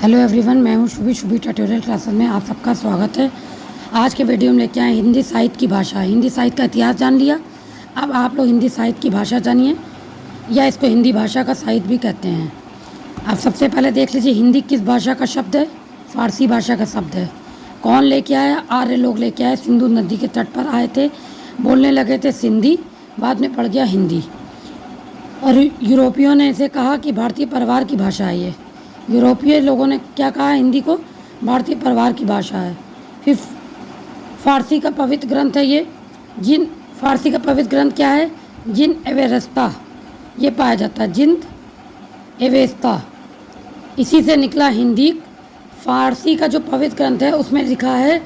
Hello everyone, मैं हूं Shubhi tutorial classes में आप सबका स्वागत है। आज के वीडियो में लेके आए हिंदी साहित्य की भाषा। हिंदी साहित्य का इतिहास जान लिया, अब आप लोग हिंदी साहित्य की भाषा जानिए, या इसको हिंदी भाषा का साहित्य भी कहते हैं। अब सबसे पहले देख लीजिए हिंदी किस भाषा का शब्द है। फारसी भाषा का शब्द है। कौन लेके आया? आर्य लोग लेके आए। सिंधु नदी के तट पर आए थे, बोलने लगे थे सिंधी, बाद में पड़ गया हिंदी। और यूरोपियों ने इसे कहा कि भारतीय परिवार की भाषा है। ये यूरोपीय लोगों ने क्या कहा? हिंदी को भारतीय परिवार की भाषा है। फिर फारसी का पवित्र ग्रंथ है ये। फारसी का पवित्र ग्रंथ क्या है? जिन एवेस्ता ये पाया जाता है। जिन एवेस्ता, इसी से निकला हिंदी। फारसी का जो पवित्र ग्रंथ है उसमें लिखा है,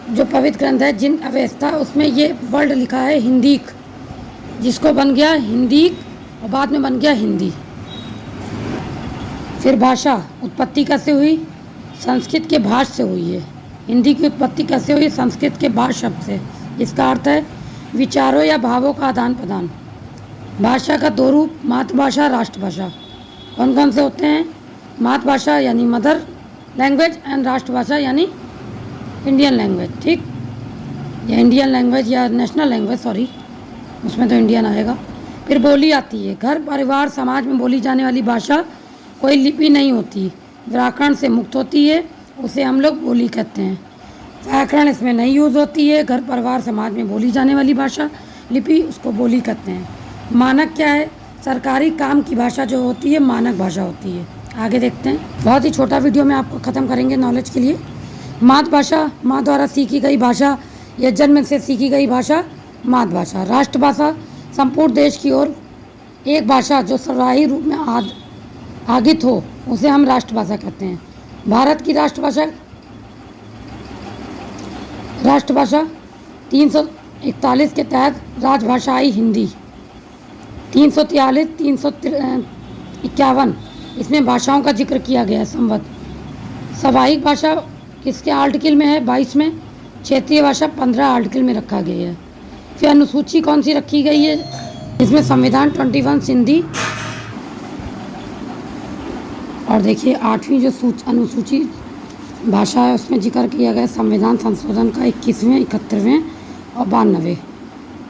जो पवित्र ग्रंथ है जिन अवेस्ता, उसमें ये वर्ड लिखा है हिंदीक, जिसको बन गया हिंदीक और बाद में बन गया हिंदी। फिर भाषा उत्पत्ति कैसे हुई? संस्कृत के भाष से हुई है। हिंदी की उत्पत्ति कैसे हुई? संस्कृत के भाष शब्द से। इसका अर्थ है विचारों या भावों का आदान प्रदान। भाषा का दो रूप, मातृभाषा, राष्ट्रभाषा। कौन कौन से होते हैं? मातृभाषा यानी मदर लैंग्वेज एंड राष्ट्रभाषा यानी इंडियन लैंग्वेज। ठीक, या इंडियन लैंग्वेज या नेशनल लैंग्वेज, सॉरी, उसमें तो इंडियन आएगा। फिर बोली आती है। घर परिवार समाज में बोली जाने वाली भाषा कोई लिपि नहीं होती, व्याकरण से मुक्त होती है, उसे हम लोग बोली कहते हैं। व्याकरण इसमें नहीं यूज़ होती है। घर परिवार समाज में बोली जाने वाली भाषा लिपि, उसको बोली कहते हैं। मानक क्या है? सरकारी काम की भाषा जो होती है मानक भाषा होती है। आगे देखते हैं, बहुत ही छोटा वीडियो में आपको ख़त्म करेंगे नॉलेज के लिए। मातृभाषा, माँ द्वारा सीखी गई भाषा या जन्म से सीखी गई भाषा मातृभाषा। राष्ट्रभाषा, संपूर्ण देश की ओर एक भाषा जो सर्वग्राही रूप में आगित हो, उसे हम राष्ट्रभाषा कहते हैं। भारत की राष्ट्रभाषा 341 के तहत राजभाषा आई हिंदी। 343, 351 इसमें भाषाओं का जिक्र किया गया है। संवत स्वाभाविक भाषा किसके आर्टिकल में है? 22 में। क्षेत्रीय भाषा 15 आर्टिकल में रखा गया है। फिर अनुसूची कौन सी रखी गई है? इसमें संविधान 21 सिंधी, और देखिए 8वीं जो अनुसूची भाषा है उसमें जिक्र किया गया संविधान संशोधन का 21वें, 71वें और 92।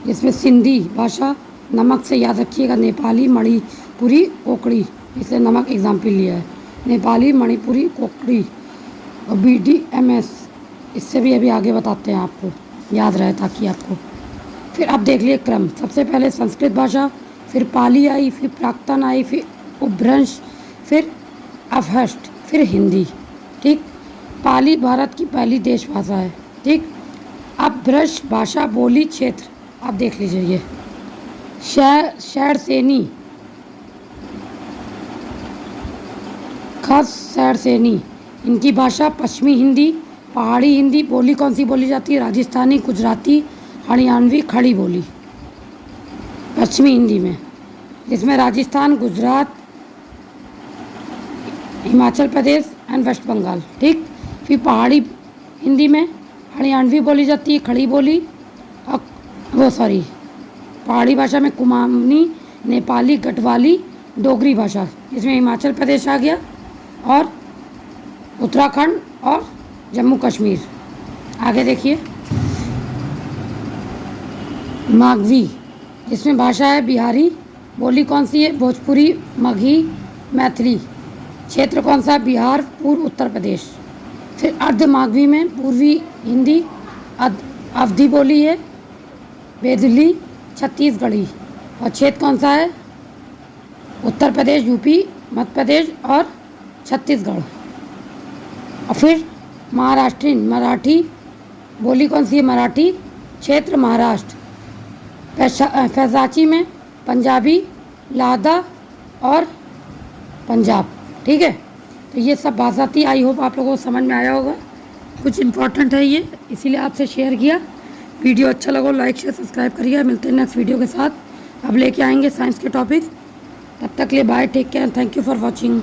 इसमें सिंधी भाषा, नमक से याद रखिएगा, नेपाली, मणिपुरी, कोकड़ी, इसलिए नमक एग्जाम्पल लिया है। नेपाली, मणिपुरी, कोकड़ी और BDMS, इससे भी अभी आगे बताते हैं, आपको याद रहे ताकि आपको। फिर अब देख लिए क्रम। सबसे पहले संस्कृत भाषा, फिर पाली आई, फिर प्राक्तन आई, फिर उपभ्रंश, फिर अपभ्रष्ट, फिर हिंदी। ठीक, पाली भारत की पहली देश भाषा है। ठीक, अपभ्रष्ट भाषा, बोली, क्षेत्र। आप देख लीजिए ये शैरसेनी, खास शैरसेनी, इनकी भाषा पश्चिमी हिंदी, पहाड़ी हिंदी। बोली कौन सी बोली जाती है? राजस्थानी, गुजराती, हरियाणवी, खड़ी बोली पश्चिमी हिंदी में, जिसमें राजस्थान, गुजरात, हिमाचल प्रदेश एंड वेस्ट बंगाल। ठीक, फिर पहाड़ी हिंदी में हरियाणवी बोली जाती है, खड़ी बोली, पहाड़ी भाषा में कुमाऊनी, नेपाली, गढ़वाली, डोगरी भाषा, इसमें हिमाचल प्रदेश आ गया, और उत्तराखंड और जम्मू कश्मीर। आगे देखिए मागवी, जिसमें भाषा है बिहारी। बोली कौन सी है? भोजपुरी, मगही, मैथिली। क्षेत्र कौन सा? बिहार, पूर्व उत्तर प्रदेश। फिर अर्ध मागवी में पूर्वी हिंदी, अवधी बोली है, बेदली, छत्तीसगढ़ी। और क्षेत्र कौन सा है? उत्तर प्रदेश, यूपी, मध्य प्रदेश और छत्तीसगढ़। और फिर महाराष्ट्रीयन, मराठी। बोली कौन सी है? मराठी। क्षेत्र महाराष्ट्र। फैजाची में पंजाबी, लादा और पंजाब। ठीक है, तो ये सब भाषा थी। आई होप आप लोगों को समझ में आया होगा। कुछ इम्पोर्टेंट है ये, इसीलिए आपसे शेयर किया। वीडियो अच्छा लगा लाइक शेयर सब्सक्राइब करिए। मिलते हैं नेक्स्ट वीडियो के साथ। अब लेके आएंगे साइंस के टॉपिक। तब तक के लिए bye, take care, thank you for watching.